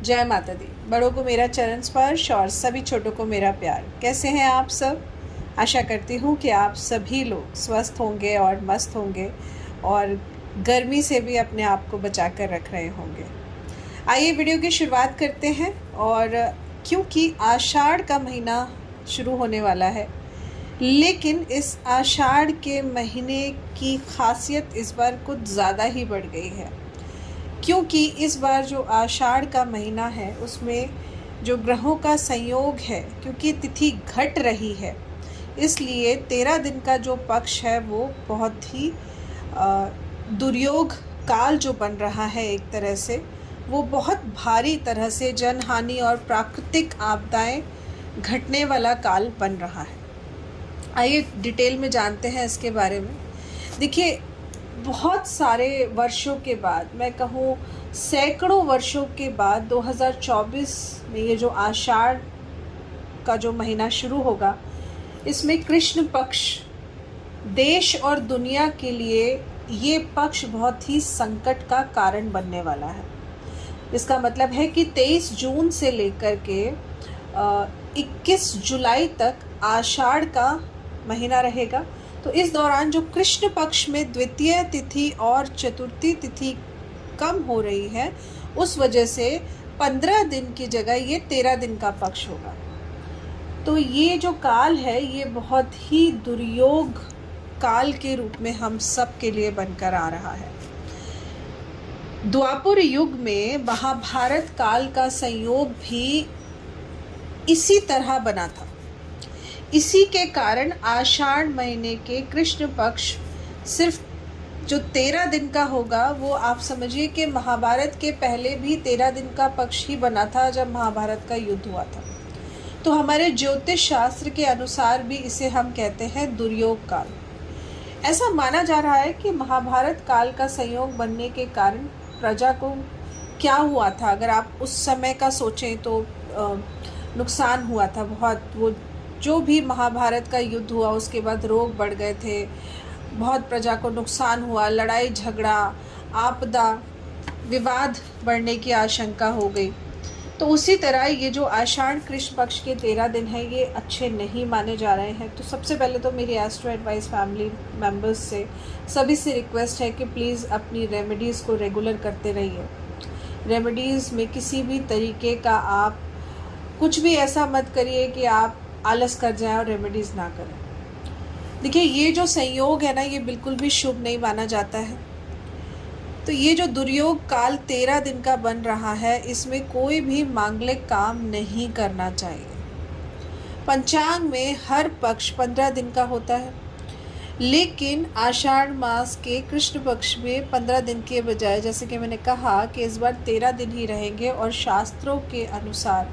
जय माता दी। बड़ों को मेरा चरण स्पर्श और सभी छोटों को मेरा प्यार। कैसे हैं आप सब? आशा करती हूँ कि आप सभी लोग स्वस्थ होंगे और मस्त होंगे और गर्मी से भी अपने आप को बचा कर रख रहे होंगे। आइए वीडियो की शुरुआत करते हैं। और क्योंकि आषाढ़ का महीना शुरू होने वाला है, लेकिन इस आषाढ़ के महीने की खासियत इस बार कुछ ज़्यादा ही बढ़ गई है, क्योंकि इस बार जो आषाढ़ का महीना है उसमें जो ग्रहों का संयोग है, क्योंकि तिथि घट रही है, इसलिए 13 दिन का जो पक्ष है वो बहुत ही दुर्योग काल जो बन रहा है, एक तरह से वो बहुत भारी तरह से जनहानि और प्राकृतिक आपदाएं घटने वाला काल बन रहा है। आइए डिटेल में जानते हैं इसके बारे में। देखिए, बहुत सारे वर्षों के बाद, मैं कहूँ सैकड़ों वर्षों के बाद 2024 में ये जो आषाढ़ का जो महीना शुरू होगा, इसमें कृष्ण पक्ष देश और दुनिया के लिए ये पक्ष बहुत ही संकट का कारण बनने वाला है। इसका मतलब है कि 23 जून से लेकर के 21 जुलाई तक आषाढ़ का महीना रहेगा। तो इस दौरान जो कृष्ण पक्ष में द्वितीय तिथि और चतुर्थी तिथि कम हो रही है, उस वजह से 15 दिन की जगह ये 13 दिन का पक्ष होगा। तो ये जो काल है ये बहुत ही दुर्योग काल के रूप में हम सब के लिए बनकर आ रहा है। द्वापर युग में महाभारत काल का संयोग भी इसी तरह बना था। इसी के कारण आषाढ़ महीने के कृष्ण पक्ष सिर्फ जो 13 दिन का होगा, वो आप समझिए कि महाभारत के पहले भी 13 दिन का पक्ष ही बना था जब महाभारत का युद्ध हुआ था। तो हमारे ज्योतिष शास्त्र के अनुसार भी इसे हम कहते हैं दुर्योग काल। ऐसा माना जा रहा है कि महाभारत काल का संयोग बनने के कारण प्रजा को क्या हुआ था, अगर आप उस समय का सोचें तो नुकसान हुआ था बहुत। वो जो भी महाभारत का युद्ध हुआ उसके बाद रोग बढ़ गए थे, बहुत प्रजा को नुकसान हुआ, लड़ाई झगड़ा, आपदा, विवाद बढ़ने की आशंका हो गई। तो उसी तरह ये जो आषाढ़ कृष्ण पक्ष के 13 दिन हैं ये अच्छे नहीं माने जा रहे हैं। तो सबसे पहले तो मेरी एस्ट्रो एडवाइस फैमिली मेम्बर्स से सभी से रिक्वेस्ट है कि प्लीज़ अपनी रेमेडीज़ को रेगुलर करते रहिए। रेमेडीज़ में किसी भी तरीके का आप कुछ भी ऐसा मत करिए कि आप आलस कर जाएं और रेमेडीज़ ना करें। देखिए, ये जो संयोग है ना, ये बिल्कुल भी शुभ नहीं माना जाता है। तो ये जो दुर्योग काल 13 दिन का बन रहा है, इसमें कोई भी मांगलिक काम नहीं करना चाहिए। पंचांग में हर पक्ष 15 दिन का होता है, लेकिन आषाढ़ मास के कृष्ण पक्ष में 15 दिन के बजाय, जैसे कि मैंने कहा कि इस बार 13 दिन ही रहेंगे। और शास्त्रों के अनुसार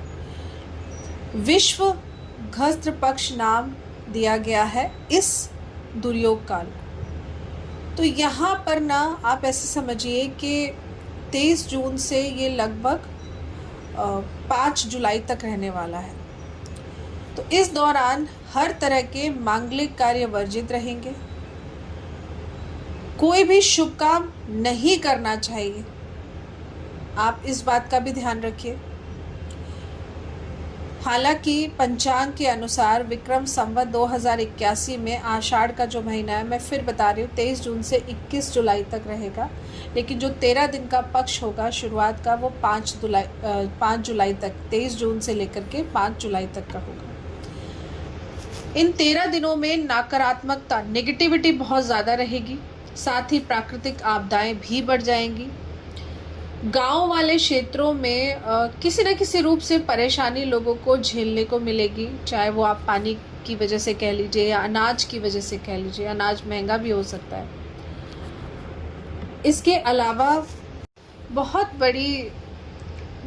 विश्व घस्त्र पक्ष नाम दिया गया है इस दुर्योग काल को। तो यहाँ पर ना आप ऐसे समझिए कि 23 जून से ये लगभग 5 जुलाई तक रहने वाला है। तो इस दौरान हर तरह के मांगलिक कार्य वर्जित रहेंगे। कोई भी शुभ काम नहीं करना चाहिए, आप इस बात का भी ध्यान रखिए। हालांकि पंचांग के अनुसार विक्रम संवत 2081 में आषाढ़ का जो महीना है, मैं फिर बता रही हूँ, 23 जून से 21 जुलाई तक रहेगा। लेकिन जो 13 दिन का पक्ष होगा शुरुआत का, वो 5 जुलाई तक, 23 जून से लेकर के 5 जुलाई तक का होगा। इन 13 दिनों में नकारात्मकता, नेगेटिविटी बहुत ज़्यादा रहेगी। साथ ही प्राकृतिक आपदाएं भी बढ़ जाएंगी। गांव वाले क्षेत्रों में किसी न किसी रूप से परेशानी लोगों को झेलने को मिलेगी, चाहे वो आप पानी की वजह से कह लीजिए या अनाज की वजह से कह लीजिए। अनाज महंगा भी हो सकता है। इसके अलावा बहुत बड़ी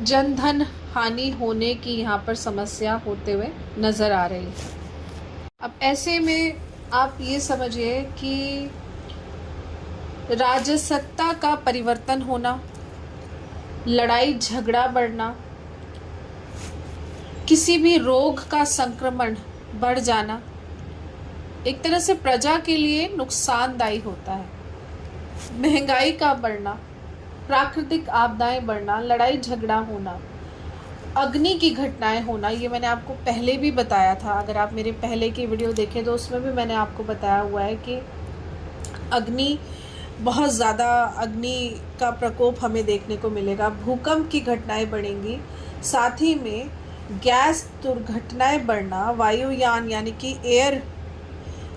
जनधन हानि होने की यहाँ पर समस्या होते हुए नज़र आ रही है। अब ऐसे में आप ये समझिए कि राजसत्ता का परिवर्तन होना, लड़ाई झगड़ा बढ़ना, किसी भी रोग का संक्रमण बढ़ जाना, एक तरह से प्रजा के लिए नुकसानदायी होता है। महंगाई का बढ़ना, प्राकृतिक आपदाएं बढ़ना, लड़ाई झगड़ा होना, अग्नि की घटनाएं होना, ये मैंने आपको पहले भी बताया था। अगर आप मेरे पहले की वीडियो देखें तो उसमें भी मैंने आपको बताया हुआ है कि अग्नि, बहुत ज़्यादा अग्नि का प्रकोप हमें देखने को मिलेगा। भूकंप की घटनाएं बढ़ेंगी, साथ ही में गैस दुर्घटनाएं बढ़ना, वायुयान यानी कि एयर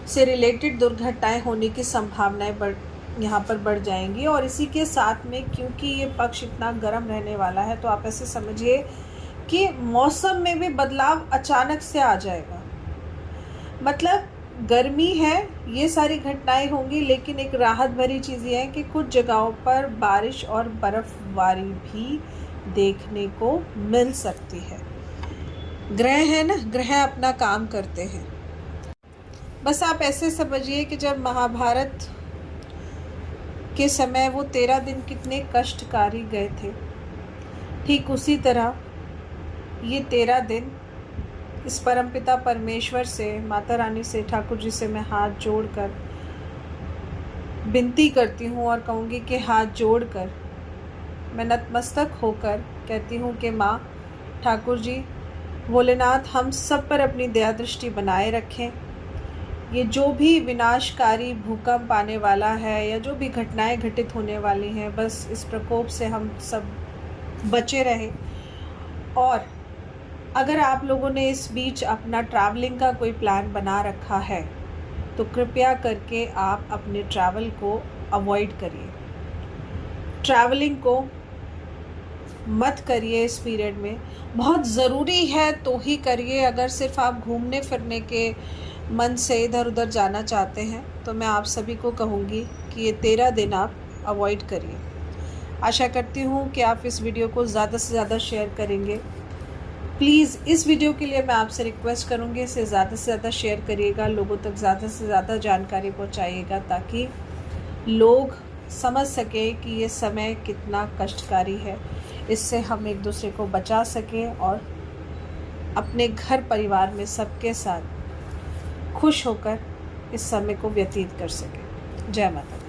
से रिलेटेड दुर्घटनाएं होने की संभावनाएं यहाँ पर बढ़ जाएंगी। और इसी के साथ में क्योंकि ये पक्ष इतना गर्म रहने वाला है, तो आप ऐसे समझिए कि मौसम में भी बदलाव अचानक से आ जाएगा। मतलब गर्मी है, ये सारी घटनाएं होंगी, लेकिन एक राहत भरी चीज़ ये है कि कुछ जगहों पर बारिश और बर्फबारी भी देखने को मिल सकती है। ग्रह है ना, ग्रह अपना काम करते हैं। बस आप ऐसे समझिए कि जब महाभारत के समय वो 13 दिन कितने कष्टकारी गए थे, ठीक उसी तरह ये 13 दिन इस परमपिता परमेश्वर से, माता रानी से, ठाकुर जी से मैं हाथ जोड़कर विनती करती हूँ और कहूँगी कि हाथ जोड़कर मैं नतमस्तक होकर कहती हूँ कि माँ ठाकुर जी, भोलेनाथ, हम सब पर अपनी दया दृष्टि बनाए रखें। ये जो भी विनाशकारी भूकंप आने वाला है या जो भी घटनाएं घटित होने वाली हैं, बस इस प्रकोप से हम सब बचे रहें। और अगर आप लोगों ने इस बीच अपना ट्रैवलिंग का कोई प्लान बना रखा है तो कृपया करके आप अपने ट्रैवल को अवॉइड करिए। ट्रैवलिंग को मत करिए इस पीरियड में। बहुत ज़रूरी है तो ही करिए। अगर सिर्फ आप घूमने फिरने के मन से इधर उधर जाना चाहते हैं तो मैं आप सभी को कहूँगी कि ये 13 दिन आप अवॉइड करिए। आशा करती हूँ कि आप इस वीडियो को ज़्यादा से ज़्यादा शेयर करेंगे। प्लीज़ इस वीडियो के लिए मैं आपसे रिक्वेस्ट करूँगी, इसे ज़्यादा से ज़्यादा शेयर करिएगा, लोगों तक ज़्यादा से ज़्यादा जानकारी पहुँचाइएगा, ताकि लोग समझ सकें कि ये समय कितना कष्टकारी है। इससे हम एक दूसरे को बचा सकें और अपने घर परिवार में सबके साथ खुश होकर इस समय को व्यतीत कर सकें। जय माता दी।